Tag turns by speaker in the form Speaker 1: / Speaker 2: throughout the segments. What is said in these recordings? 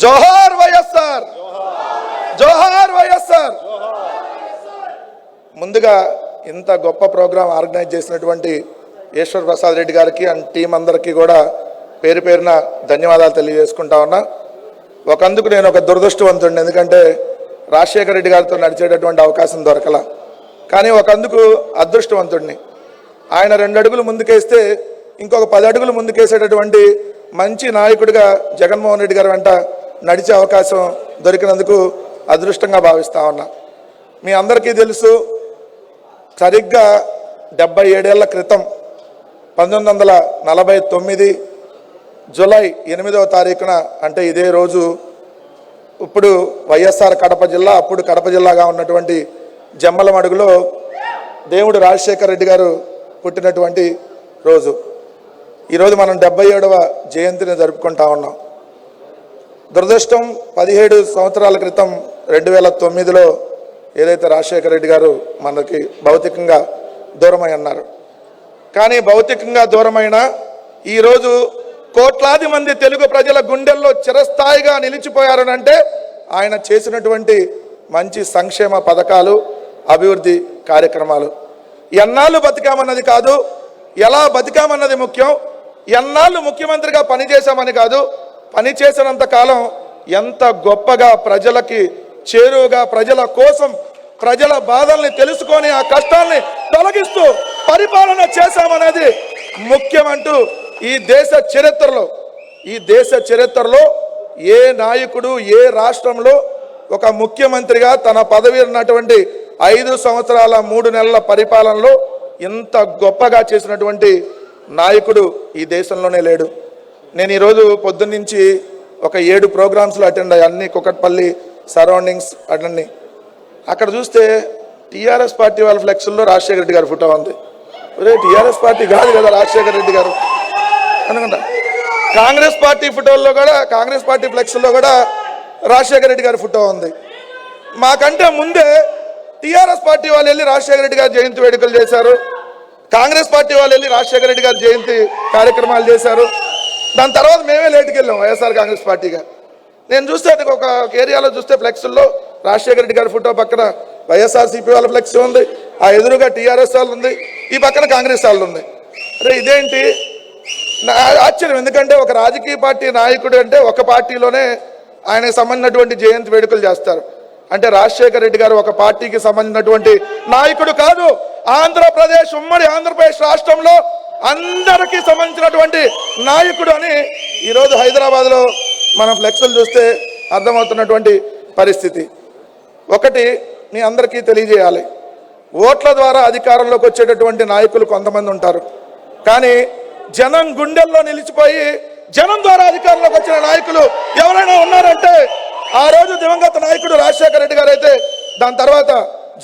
Speaker 1: జోహార్ వైఎస్ఆర్, జోహార్ వైఎస్ఆర్. ముందుగా ఇంత గొప్ప ప్రోగ్రాం ఆర్గనైజ్ చేసినటువంటి ఈశ్వర్ ప్రసాద్ రెడ్డి గారికి అండ్ టీం అందరికీ కూడా పేరు పేరున ధన్యవాదాలు తెలియజేసుకుంటా ఉన్నా. ఒకందుకు నేను ఒక దురదృష్టవంతుడిని, ఎందుకంటే రాజశేఖర రెడ్డి గారితో నడిచేటటువంటి అవకాశం దొరకల. కానీ ఒకందుకు అదృష్టవంతుడిని. ఆయన 2 అడుగులు ముందుకేస్తే ఇంకొక 10 అడుగులు ముందుకేసేటటువంటి మంచి నాయకుడిగా జగన్మోహన్ రెడ్డి గారి వెంట నడిచే అవకాశం దొరికినందుకు అదృష్టంగా భావిస్తా ఉన్నా. మీ అందరికీ తెలుసు, సరిగ్గా 77 ఏళ్ల క్రితం 1949 జూలై 8వ తారీఖున, అంటే ఇదే రోజు, ఇప్పుడు వైఎస్ఆర్ కడప జిల్లా, అప్పుడు కడప జిల్లాగా ఉన్నటువంటి జమ్మలమడుగులో దేవుడు రాజశేఖర రెడ్డి గారు పుట్టినటువంటి రోజు. ఈరోజు మనం 77వ జయంతిని జరుపుకుంటా ఉన్నాం. దురదృష్టం, 17 సంవత్సరాల క్రితం 2009లో ఏదైతే రాజశేఖర రెడ్డి గారు మనకి భౌతికంగా దూరమై అన్నారు. కానీ భౌతికంగా దూరమైన ఈరోజు కోట్లాది మంది తెలుగు ప్రజల గుండెల్లో చిరస్థాయిగా నిలిచిపోయారనంటే ఆయన చేసినటువంటి మంచి సంక్షేమ పథకాలు, అభివృద్ధి కార్యక్రమాలు. ఎన్నాళ్ళు బతికామన్నది కాదు, ఎలా బతికామన్నది ముఖ్యం. ఎన్నాళ్ళు ముఖ్యమంత్రిగా పనిచేశామని కాదు, పనిచేసినంత కాలం ఎంత గొప్పగా ప్రజలకి చేరువుగా, ప్రజల కోసం, ప్రజల బాధల్ని తెలుసుకొని ఆ కష్టాల్ని తొలగిస్తూ పరిపాలన చేశామనేది ముఖ్యమంటూ ఈ దేశ చరిత్రలో ఏ నాయకుడు, ఏ రాష్ట్రంలో ఒక ముఖ్యమంత్రిగా తన పదవి ఉన్నటువంటి 5 సంవత్సరాల 3 నెలల పరిపాలనలో ఇంత గొప్పగా చేసినటువంటి నాయకుడు ఈ దేశంలోనే లేడు. నేను ఈరోజు పొద్దున్నుంచి ఒక 7 ప్రోగ్రామ్స్లో అటెండ్ అయ్యి, అన్ని కుకట్పల్లి సరౌండింగ్స్ అటెండ్. అక్కడ చూస్తే టీఆర్ఎస్ పార్టీ వాళ్ళ ఫ్లెక్స్లో రాజశేఖర రెడ్డి గారి ఫోటో ఉంది. టీఆర్ఎస్ పార్టీ కాదు కదా రాజశేఖర రెడ్డి గారు అనుకుంటా. కాంగ్రెస్ పార్టీ ఫోటోల్లో కూడా, కాంగ్రెస్ పార్టీ ఫ్లెక్స్లో కూడా రాజశేఖర రెడ్డి గారి ఫోటో ఉంది. మాకంటే ముందే టీఆర్ఎస్ పార్టీ వాళ్ళు వెళ్ళి రాజశేఖర రెడ్డి గారి జయంతి వేడుకలు చేశారు. కాంగ్రెస్ పార్టీ వాళ్ళు వెళ్ళి రాజశేఖర రెడ్డి గారి జయంతి కార్యక్రమాలు చేశారు. దాని తర్వాత మేమే లేటుకి వెళ్ళాం వైఎస్ఆర్ కాంగ్రెస్ పార్టీగా. నేను చూస్తే ఒక ఏరియాలో చూస్తే ఫ్లెక్స్లో రాజశేఖర రెడ్డి గారి ఫోటో పక్కన వైఎస్ఆర్సీపీ వాళ్ళ ఫ్లెక్స్ ఉంది, ఆ ఎదురుగా టీఆర్ఎస్ వాళ్ళు ఉంది, ఈ పక్కన కాంగ్రెస్ వాళ్ళు ఉంది. అరే ఇదేంటి ఆశ్చర్యం. ఎందుకంటే ఒక రాజకీయ పార్టీ నాయకుడు అంటే ఒక పార్టీలోనే ఆయనకు సంబంధించినటువంటి జయంతి వేడుకలు చేస్తారు. అంటే రాజశేఖర రెడ్డి గారు ఒక పార్టీకి సంబంధించినటువంటి నాయకుడు కాదు, ఆంధ్రప్రదేశ్, ఉమ్మడి ఆంధ్రప్రదేశ్ రాష్ట్రంలో అందరికీ సంబంధించినటువంటి నాయకుడు అని ఈరోజు హైదరాబాద్లో మనం ఫ్లెక్స్లు చూస్తే అర్థమవుతున్నటువంటి పరిస్థితి. ఒకటి మీ అందరికీ తెలియజేయాలి, ఓట్ల ద్వారా అధికారంలోకి వచ్చేటటువంటి నాయకులు కొంతమంది ఉంటారు. కానీ జనం గుండెల్లో నిలిచిపోయి జనం ద్వారా అధికారంలోకి వచ్చిన నాయకులు ఎవరైనా ఉన్నారంటే ఆ రోజు దివంగత నాయకుడు రాజశేఖర రెడ్డి గారు అయితే, దాని తర్వాత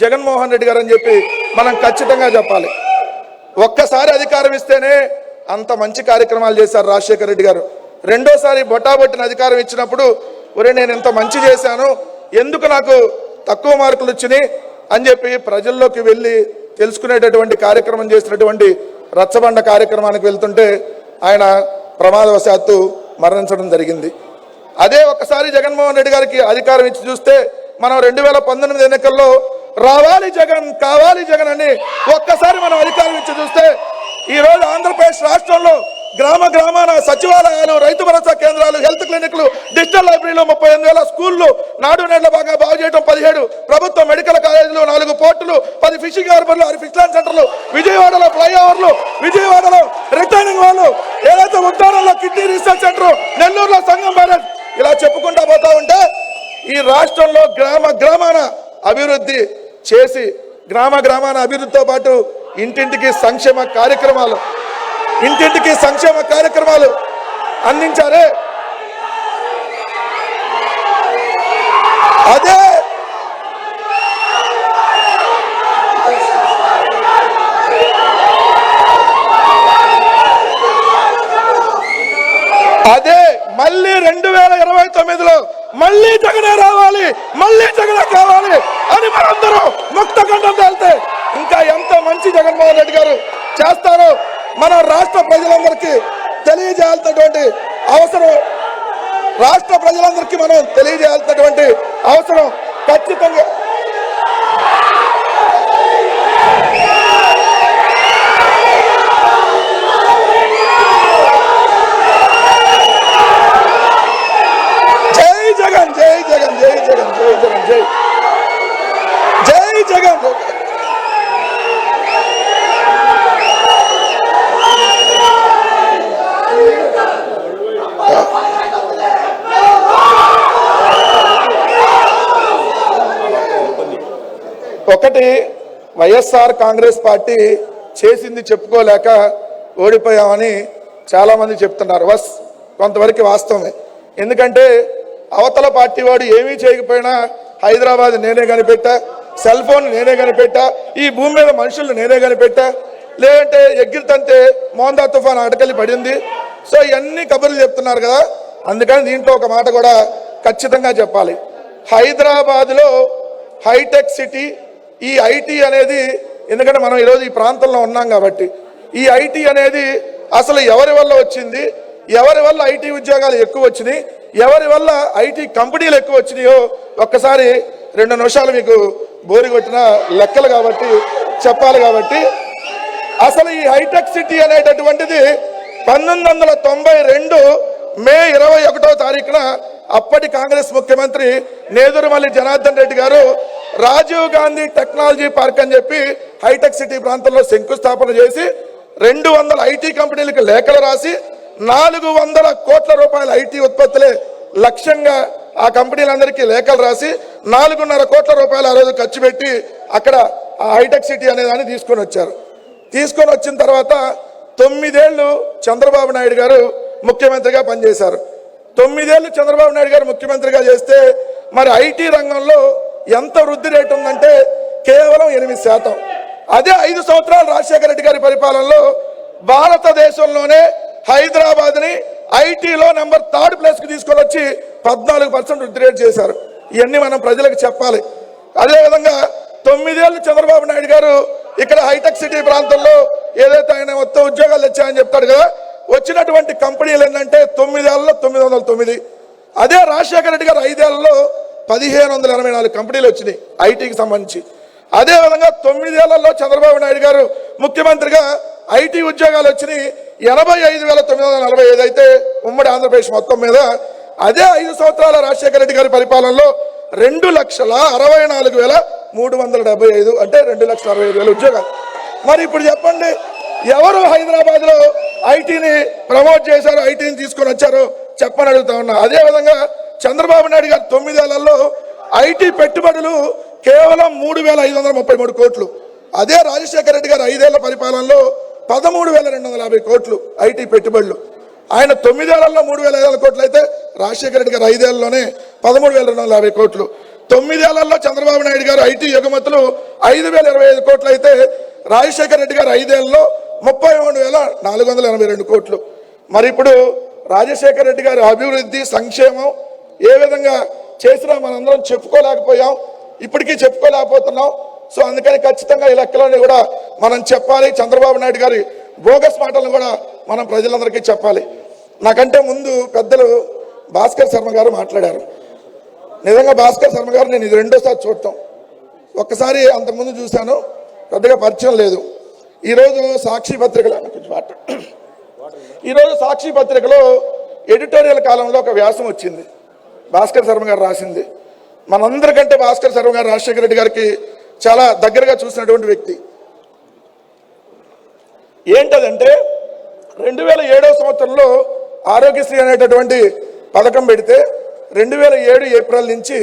Speaker 1: జగన్మోహన్ రెడ్డి గారు అని చెప్పి మనం ఖచ్చితంగా చెప్పాలి. ఒక్కసారి అధికారం ఇస్తేనే అంత మంచి కార్యక్రమాలు చేశారు రాజశేఖర రెడ్డి గారు. రెండోసారి బొటాబొట్టిన అధికారం ఇచ్చినప్పుడు, ఒరే నేను ఇంత మంచి చేశాను, ఎందుకు నాకు తక్కువ మార్కులు వచ్చినాయి అని చెప్పి ప్రజల్లోకి వెళ్ళి తెలుసుకునేటటువంటి కార్యక్రమం చేసినటువంటి రచ్చబండ కార్యక్రమానికి వెళ్తుంటే ఆయన ప్రమాదవశాత్తు మరణించడం జరిగింది. అదే ఒక్కసారి జగన్మోహన్ రెడ్డి గారికి అధికారం ఇచ్చి చూస్తే, మనం 2019 ఎన్నికల్లో రావాలి జగన్, కావాలి జగన్ అని ఒక్కసారి మనం అధికారం ఇచ్చి చూస్తే ఈరోజు ఆంధ్రప్రదేశ్ రాష్ట్రంలో గ్రామ గ్రామాన సచివాలయాలు, రైతు భరోసా కేంద్రాలు, హెల్త్ క్లినిక్లు, డిజిటల్ లైబ్రరీలు, 38,000 స్కూళ్లు, నాడు నేళ్ల బాగా బాగు చేయడం, 17 ప్రభుత్వ మెడికల్ కాలేజీలు, 4 పోర్టులు, 10 ఫిషింగ్ హార్బర్లు, 6 ఫిష్ ల్యాండ్ సెంటర్లు, విజయవాడలో ఫ్లైఓవర్లు, విజయవాడలో రిటర్నింగ్ వాళ్ళు, ఏదైతే ఉద్దానంలో కిడ్నీ రీసెర్చ్ సెంటర్, నెల్లూరులో సంగం బ్యారేజ్, ఇలా చెప్పుకుంటా పోతా ఉంటే ఈ రాష్ట్రంలో గ్రామ గ్రామాన అభివృద్ధి చేసి, గ్రామ గ్రామాన అభివృద్ధితో పాటు ఇంటింటికి సంక్షేమ కార్యక్రమాలు అందించారే. అదే మళ్ళీ 2029లో మళ్ళీ జగనే రావాలి, మళ్ళీ జగనే కావాలి అని మనందరూ ముక్త కంఠంతో వెళ్తే ఇంకా ఎంత మంచి జగన్మోహన్ రెడ్డి గారు చేస్తారో మన రాష్ట్ర ప్రజలందరికీ తెలియజేయాల్సినటువంటి అవసరం రాష్ట్ర ప్రజలందరికీ మనం తెలియజేయాల్సినటువంటి అవసరం ఖచ్చితంగా. జై జగన్, జై జగన్, జై జగన్, జై జగన్, జై జై జగన్. ఒకటి, వైఎస్ఆర్ కాంగ్రెస్ పార్టీ చేసింది చెప్పుకోలేక ఓడిపోయామని చాలామంది చెప్తున్నారు. కొంతవరకు వాస్తవమే. ఎందుకంటే అవతల పార్టీ వాడు ఏమీ చేయకపోయినా హైదరాబాద్ నేనే కనిపెట్టా, సెల్ ఫోన్ నేనే కనిపెట్టా, ఈ భూమి మీద మనుషులు నేనే కనిపెట్టా, లేదంటే ఎగిరితంతే మోందా తుఫాన్ అటకెళ్ళి పడింది. సో ఇవన్నీ కబుర్లు చెప్తున్నారు కదా. అందుకని దీంట్లో ఒక మాట కూడా ఖచ్చితంగా చెప్పాలి. హైదరాబాద్లో హైటెక్ సిటీ, ఈ ఐటీ అనేది, ఎందుకంటే మనం ఈరోజు ఈ ప్రాంతంలో ఉన్నాం కాబట్టి, ఈ ఐటీ అనేది అసలు ఎవరి వల్ల వచ్చింది, ఎవరి వల్ల ఐటీ ఉద్యోగాలు ఎక్కువ వచ్చినాయి, ఎవరి వల్ల ఐటీ కంపెనీలు ఎక్కువ వచ్చినాయో ఒక్కసారి 2 నిమిషాలు మీకు బోరి కొట్టిన లెక్కలు కాబట్టి చెప్పాలి. కాబట్టి అసలు ఈ హైటెక్ సిటీ అనేటటువంటిది 1992 మే 21వ తారీఖున అప్పటి కాంగ్రెస్ ముఖ్యమంత్రి నేదురుమల్లి జనార్దన్ రెడ్డి గారు రాజీవ్ గాంధీ టెక్నాలజీ పార్క్ అని చెప్పి హైటెక్ సిటీ ప్రాంతంలో శంకుస్థాపన చేసి 200 ఐటీ కంపెనీలకు లేఖలు రాసి 400 కోట్ల రూపాయల ఐటీ ఉత్పత్తులే లక్ష్యంగా ఆ కంపెనీలందరికీ లేఖలు రాసి 4.5 కోట్ల రూపాయలు ఆ రోజు ఖర్చు పెట్టి అక్కడ ఆ హైటెక్ సిటీ అనే దాన్ని తీసుకొని వచ్చారు. తీసుకొని వచ్చిన తర్వాత 9 ఏళ్ళు చంద్రబాబు నాయుడు గారు ముఖ్యమంత్రిగా పనిచేశారు. 9 ఏళ్ళు చంద్రబాబు నాయుడు గారు ముఖ్యమంత్రిగా చేస్తే మరి ఐటీ రంగంలో ఎంత వృద్ధి రేటు ఉందంటే కేవలం 8%. అదే 5 సంవత్సరాలు రాజశేఖర రెడ్డి గారి పరిపాలనలో భారతదేశంలోనే హైదరాబాద్ని ఐటీలో నెంబర్ 3rd ప్లేస్కి తీసుకొని వచ్చి 14% వృద్ధి రేటు చేశారు. ఇవన్నీ మనం ప్రజలకు చెప్పాలి. అదేవిధంగా 9 ఏళ్ళు చంద్రబాబు నాయుడు గారు ఇక్కడ హైటెక్ సిటీ ప్రాంతంలో ఏదైతే ఆయన మొత్తం ఉద్యోగాలు తెచ్చాయని చెప్తాడు కదా, వచ్చినటువంటి కంపెనీలు ఏంటంటే 9 ఏళ్లలో 909. అదే రాజశేఖర రెడ్డి గారు 5 ఏళ్లలో 1584 కంపెనీలు వచ్చినాయి ఐటీకి సంబంధించి. అదేవిధంగా 9 ఏళ్లలో చంద్రబాబు నాయుడు గారు ముఖ్యమంత్రిగా ఐటీ ఉద్యోగాలు వచ్చినాయి 85,945 అయితే ఉమ్మడి ఆంధ్రప్రదేశ్ మొత్తం మీద. అదే 5 సంవత్సరాల రాజశేఖర రెడ్డి గారి పరిపాలనలో 2,64,375 అంటే 2,65,000 ఉద్యోగాలు. మరి ఇప్పుడు చెప్పండి, ఎవరు హైదరాబాద్లో ఐటీని ప్రమోట్ చేశారు, ఐటీని తీసుకొని వచ్చారో చెప్పని అడుగుతా ఉన్నా. అదేవిధంగా చంద్రబాబు నాయుడు గారు 9 ఏళ్లలో ఐటీ పెట్టుబడులు కేవలం 3,533 కోట్లు. అదే రాజశేఖర రెడ్డి గారు 5 ఏళ్ల పరిపాలనలో 13,250 కోట్లు ఐటీ పెట్టుబడులు. ఆయన 9 ఏళ్లలో 3,500 కోట్లు అయితే రాజశేఖర రెడ్డి గారు 5 ఏళ్లలోనే 13,250 కోట్లు. 9 ఏళ్లలో చంద్రబాబు నాయుడు గారు ఐటీ ఎగుమతులు 5,025 కోట్లు అయితే రాజశేఖర రెడ్డి గారు 5 ఏళ్లలో 33,482 కోట్లు. మరి ఇప్పుడు రాజశేఖర రెడ్డి గారి అభివృద్ధి సంక్షేమం ఏ విధంగా చేసినా మనందరం చెప్పుకోలేకపోయాం, ఇప్పటికీ చెప్పుకోలేకపోతున్నాం. సో అందుకని ఖచ్చితంగా ఈ లెక్కలని కూడా మనం చెప్పాలి. చంద్రబాబు నాయుడు గారి బోగస్ మాటలను కూడా మనం ప్రజలందరికీ చెప్పాలి. నాకంటే ముందు పెద్దలు భాస్కర్ శర్మ గారు మాట్లాడారు. నిజంగా భాస్కర్ శర్మ గారు నేను ఇది 2వ సారి చూడటం. ఒక్కసారి అంతకుముందు చూశాను, పెద్దగా పరిచయం లేదు. ఈరోజు సాక్షి పత్రికలో ఎడిటోరియల్ కాలంలో ఒక వ్యాసం వచ్చింది, భాస్కర్ శర్మ గారు రాసింది. మనందరికంటే భాస్కర్ శర్మ గారు రాజశేఖర రెడ్డి గారికి చాలా దగ్గరగా చూసినటువంటి వ్యక్తి. ఏంటదంటే 2007వ సంవత్సరంలో ఆరోగ్యశ్రీ అనేటటువంటి పథకం పెడితే 2007 ఏప్రిల్ నుంచి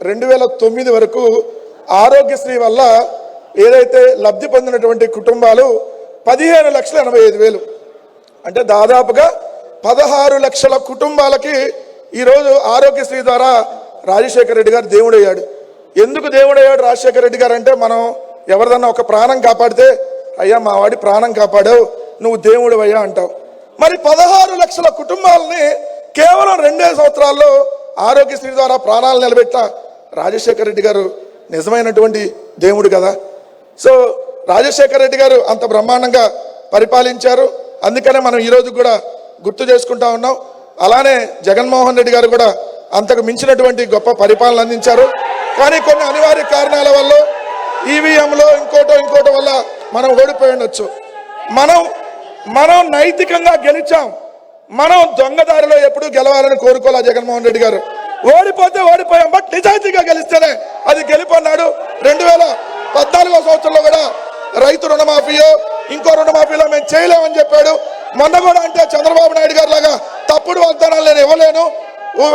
Speaker 1: 2009 వరకు ఆరోగ్యశ్రీ వల్ల ఏదైతే లబ్ధి పొందినటువంటి కుటుంబాలు 15,85,000 అంటే దాదాపుగా 16 లక్షల కుటుంబాలకి ఈరోజు ఆరోగ్యశ్రీ ద్వారా రాజశేఖర రెడ్డి గారు దేవుడయ్యాడు. ఎందుకు దేవుడయ్యాడు రాజశేఖర రెడ్డి గారు అంటే, మనం ఎవరిదన్నా ఒక ప్రాణం కాపాడితే అయ్యా మా వాడి ప్రాణం కాపాడావు, నువ్వు దేవుడు అయ్యా అంటావు. మరి 16 లక్షల కుటుంబాలని కేవలం 2 సంవత్సరాల్లో ఆరోగ్యశ్రీ ద్వారా ప్రాణాలు నిలబెట్ట రాజశేఖర రెడ్డి గారు నిజమైనటువంటి దేవుడు కదా. సో రాజశేఖర రెడ్డి గారు అంత బ్రహ్మాండంగా పరిపాలించారు. అందుకనే మనం ఈరోజు కూడా గుర్తు చేసుకుంటా ఉన్నాం. అలానే జగన్మోహన్ రెడ్డి గారు కూడా అంతకు మించినటువంటి గొప్ప పరిపాలన అందించారు. కానీ కొన్ని అనివార్య కారణాల వల్ల ఈవీఎంలో ఇంకోటో వల్ల మనం ఓడిపోయి ఉండొచ్చు. మనం నైతికంగా గెలిచాం. మనం దొంగదారిలో ఎప్పుడూ గెలవాలని కోరుకోలే జగన్మోహన్ రెడ్డి గారు. ఓడిపోతే ఓడిపోయాం, బట్ నిజాయితీగా గెలిస్తేనే అది గెలుపన్నాడు. 2014 సంవత్సరంలో కూడా రైతు రుణమాఫీయో ఇంకో రుణమాఫీలో మేము చేయలేమని చెప్పాడు. మొన్న కూడా అంటే చంద్రబాబు నాయుడు గారు లాగా తప్పుడు వాగ్దానాలు నేను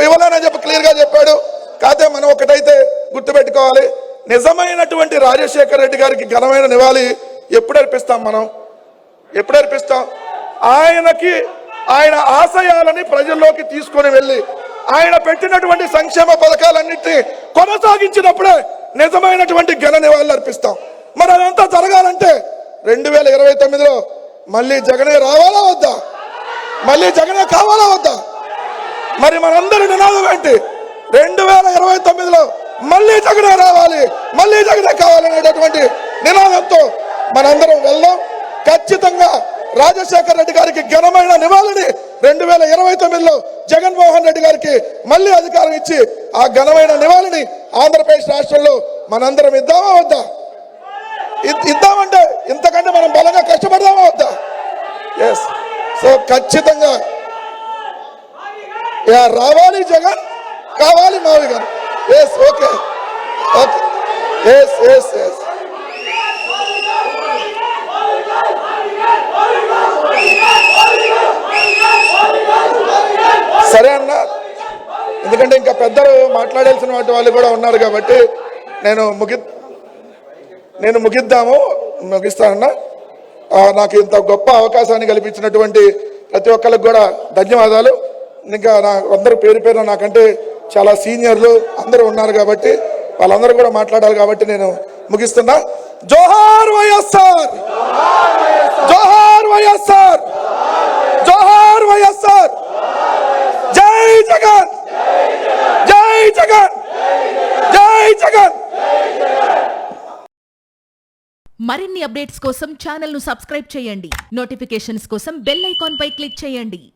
Speaker 1: ఇవ్వలేనని చెప్పి క్లియర్గా చెప్పాడు. కాకపోతే మనం ఒకటైతే గుర్తుపెట్టుకోవాలి, నిజమైనటువంటి రాజశేఖర రెడ్డి గారికి ఘనమైన నివాళి ఎప్పుడు అర్పిస్తాం? ఎప్పుడు అర్పిస్తాం? ఆయన ఆశయాలని ప్రజల్లోకి తీసుకొని వెళ్ళి ఆయన పెట్టినటువంటి సంక్షేమ పథకాలన్నింటినీ కొనసాగించినప్పుడే నిజమైనటువంటి ఘన నివాళులు అర్పిస్తాం. మరి అదంతా జరగాలంటే 2029లో మళ్ళీ జగనే రావాలా వద్దా? మళ్ళీ జగనే కావాలా వద్దా? మరి మనందరి నినాదం ఏంటి? 2029లో మళ్ళీ జగనే రావాలి, మళ్ళీ జగనే కావాలనేటటువంటి నినాదంతో మనందరం వెళ్దాం. ఖచ్చితంగా రాజశేఖర రెడ్డి గారికి ఘనమైన నివాళిని 2029లో జగన్మోహన్ రెడ్డి గారికి మళ్ళీ అధికారం ఇచ్చి ఆ ఘనమైన నివాళిని ఆంధ్రప్రదేశ్ రాష్ట్రంలో మనందరం ఇద్దామా వద్దా? ఇద్దామంటే ఇంతకంటే మనం బలంగా కష్టపడదామా వద్దా? ఎస్. సో ఖచ్చితంగా రావాలి జగన్, కావాలి మావి గారు. Yes, okay, okay, yes yes yes. సరే అన్న, ఎందుకంటే ఇంకా పెద్దలు మాట్లాడాల్సిన వాళ్ళు కూడా ఉన్నారు కాబట్టి నేను ముగిస్తానన్నా. నాకు ఇంత గొప్ప అవకాశాన్ని కల్పించినటువంటి ప్రతి ఒక్కరికి కూడా ధన్యవాదాలు. ఇంకా అందరూ పేరు నాకంటే చాలా సీనియర్లు అందరూ ఉన్నారు కాబట్టి వాళ్ళందరూ కూడా మాట్లాడాలి కాబట్టి నేను ముగిస్తున్నా. జోహార్ వైఎస్ఆర్, జోహార్ వైఎస్ఆర్, జోహార్ వైఎస్ఆర్. జై జగన్, జై జగన్, జై జగన్.
Speaker 2: మరిన్ని అప్డేట్స్ కోసం ఛానల్ ను సబ్స్క్రైబ్ చేయండి. నోటిఫికేషన్స్ కోసం బెల్ ఐకాన్ పై క్లిక్ చేయండి.